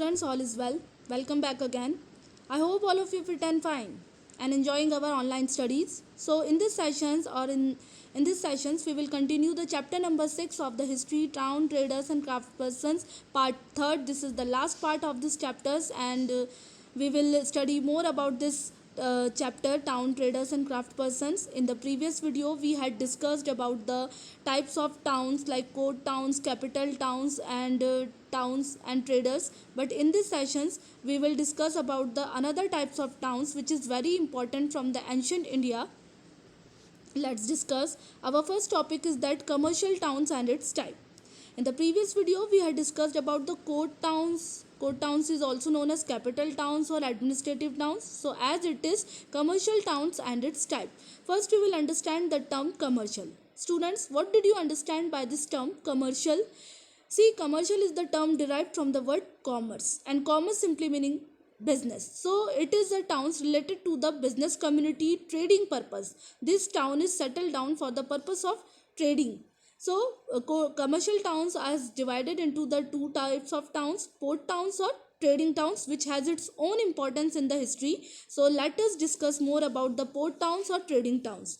students, all is well. Welcome back again. I hope all of you fit and fine and enjoying our online studies. So in this sessions in these sessions we will continue the chapter number 6 of the history town traders and craftspersons part 3rd. This is the last part of this chapters and we will study more about this chapter town traders and craftspersons. In the previous video we had discussed about the types of towns like court towns, capital towns and towns and traders, but in these sessions we will discuss about the another types of towns which is very important from the ancient India. Let's discuss. Our first topic is that commercial towns and its type. In the previous video we had discussed about the court towns. Court towns is also known as capital towns or administrative towns. So as it is commercial towns and its type. First we will understand the term commercial. Students, what did you understand by this term commercial? See, commercial is the term derived from the word commerce, and commerce simply meaning business. So it is a towns related to the business community trading purpose. This town is settled down for the purpose of trading. So commercial towns are divided into the two types of towns, port towns or trading towns, which has its own importance in the history. So let us discuss more about the port towns or trading towns.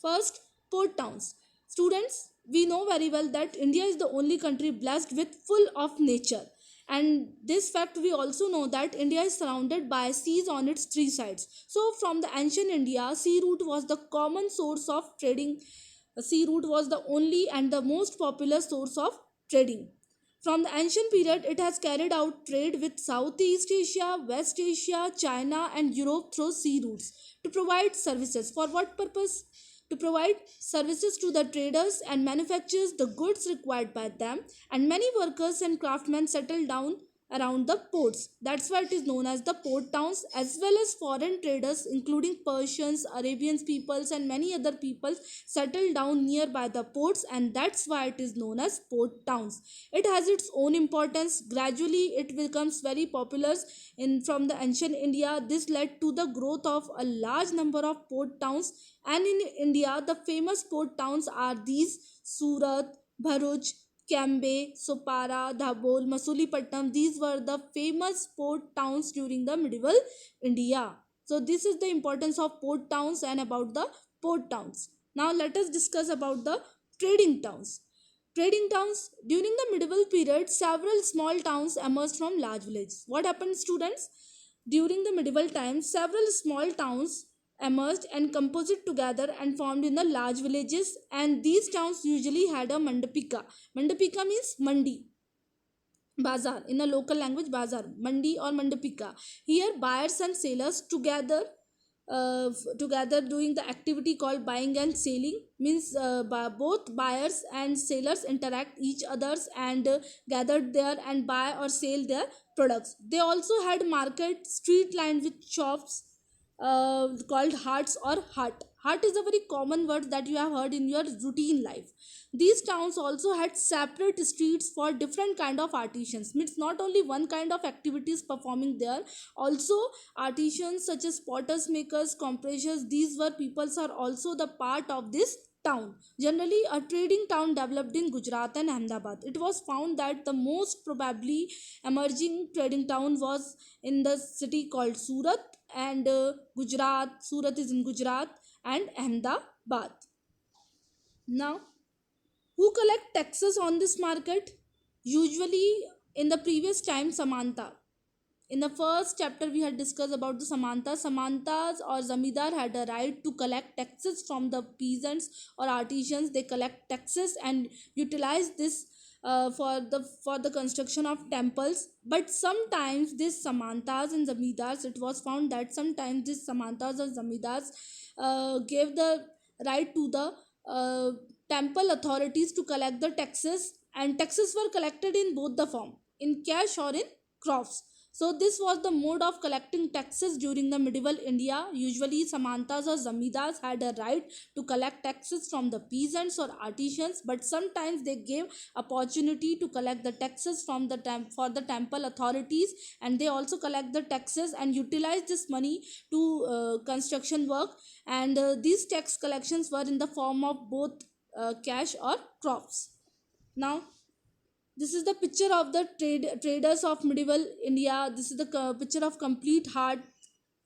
First, port towns. Students, we know very well that India is the only country blessed with full of nature. And this fact we also know that India is surrounded by seas on its three sides. So from the ancient India, sea route was the common source of trading. The sea route was the only and the most popular source of trading. From the ancient period, it has carried out trade with Southeast Asia, West Asia, China, and Europe through sea routes to provide services. For what purpose? To provide services to the traders and manufacturers the goods required by them, and many workers and craftsmen settled down around the ports. That's why it is known as the port towns, as well as foreign traders including Persians, Arabians peoples and many other peoples settled down nearby the ports, and that's why it is known as port towns. It has its own importance. Gradually it becomes very popular in from the ancient India. This led to the growth of a large number of port towns, and in India the famous port towns are these: Surat, Bharuch, Cambay, Sopara, Dabhol, Masulipatam. These were the famous port towns during the medieval India. So this is the importance of port towns and about the port towns. Now let us discuss about the trading towns. Trading towns. During the medieval period, several small towns emerged from large villages. What happened, students? During the medieval times, several small towns emerged and composed together and formed in the large villages, and these towns usually had a mandapika. Mandapika means mandi, bazaar. In the local language, bazaar, mandi or mandapika. Here buyers and sellers together doing the activity called buying and selling. Means both buyers and sellers interact each others and gathered there and buy or sell their products. They also had market street lined with shops called hearts or hut. Hut is a very common word that you have heard in your routine life. These towns also had separate streets for different kind of artisans. Means not only one kind of activities performing there, also artisans such as potters makers, compressors, these were peoples are also the part of this town. Generally a trading town developed in Gujarat and Ahmedabad. It was found that the most probably emerging trading town was in the city called Surat and Gujarat. Surat is in Gujarat and Ahmedabad. Now, who collect taxes on this market? Usually, in the previous time, Samanta. In the first chapter, we had discussed about the Samanta. Samantas or Zamidar had a right to collect taxes from the peasants or artisans. They collect taxes and utilize this for the construction of temples. But sometimes these Samantas and Zamidars, it was found that sometimes these Samantas or Zamidars gave the right to the temple authorities to collect the taxes, and taxes were collected in both the form, in cash or in crops. So this was the mode of collecting taxes during the medieval India. Usually Samantas or Zamidars had a right to collect taxes from the peasants or artisans, but sometimes they gave opportunity to collect the taxes from the for the temple authorities, and they also collect the taxes and utilize this money to construction work, and these tax collections were in the form of both cash or crops. Now This is the picture of the traders of medieval India. This is the picture of complete heart.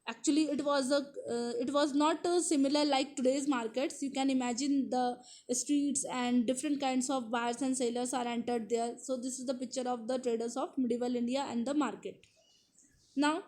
Actually it was not similar like today's markets. You can imagine the streets and different kinds of buyers and sellers are entered there. So this is the picture of the traders of medieval India and the market. Now,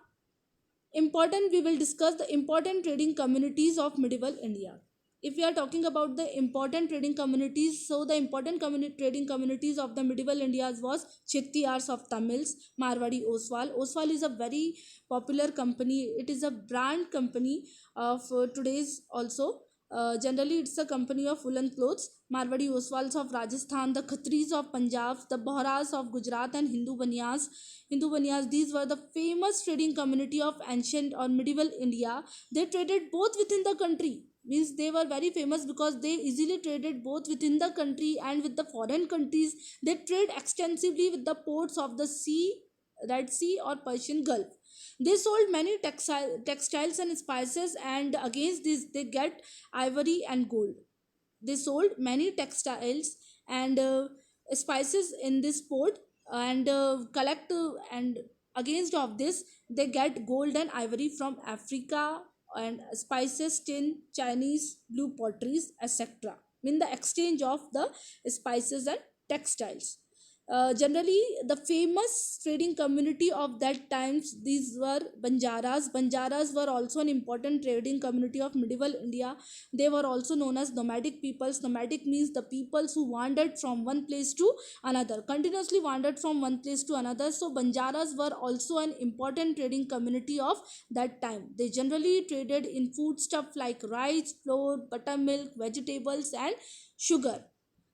important, we will discuss the important trading communities of medieval India. If we are talking about the important trading communities, so the important trading communities of the medieval India was Chettiyars of Tamils, Marwadi, Oswal is a very popular company. It is a brand company of today's also. Generally it's a company of woolen clothes. Marwadi Oswals of Rajasthan, the Khatris of Punjab, the Bohras of Gujarat, and Hindu Banyas, these were the famous trading community of ancient or medieval India. They traded both within the country. Means they were very famous because they easily traded both within the country and with the foreign countries. They trade extensively with the ports of the sea, Red Sea or Persian Gulf. They sold many textiles and spices, and against this they get ivory and gold. They sold many textiles and spices in this port, and collect and against of this they get gold and ivory from Africa, and spices, tin, Chinese, blue potteries, etc. In the exchange of the spices and textiles. Generally the famous trading community of that times, these were Banjaras were also an important trading community of medieval India. They were also known as nomadic peoples. Nomadic means the peoples who wandered from one place to another, continuously wandered from one place to another. So Banjaras were also an important trading community of that time. They generally traded in foodstuff like rice, flour, buttermilk, vegetables, and sugar.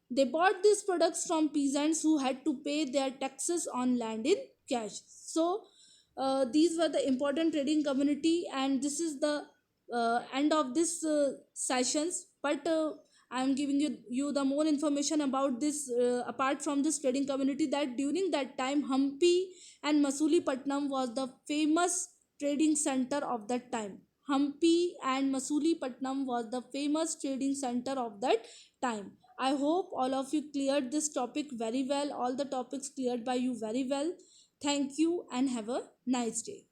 They bought these products from peasants who had to pay their taxes on land in cash. So these were the important trading community, and this is the end of this sessions. But I am giving you the more information about this, apart from this trading community, that during that time Hampi and Masulipaట్నం was the famous trading center of that time. Hampi and Masulipaట్నం was the famous trading center of that time. I hope all of you cleared this topic very well, all the topics cleared by you very well. Thank you and have a nice day.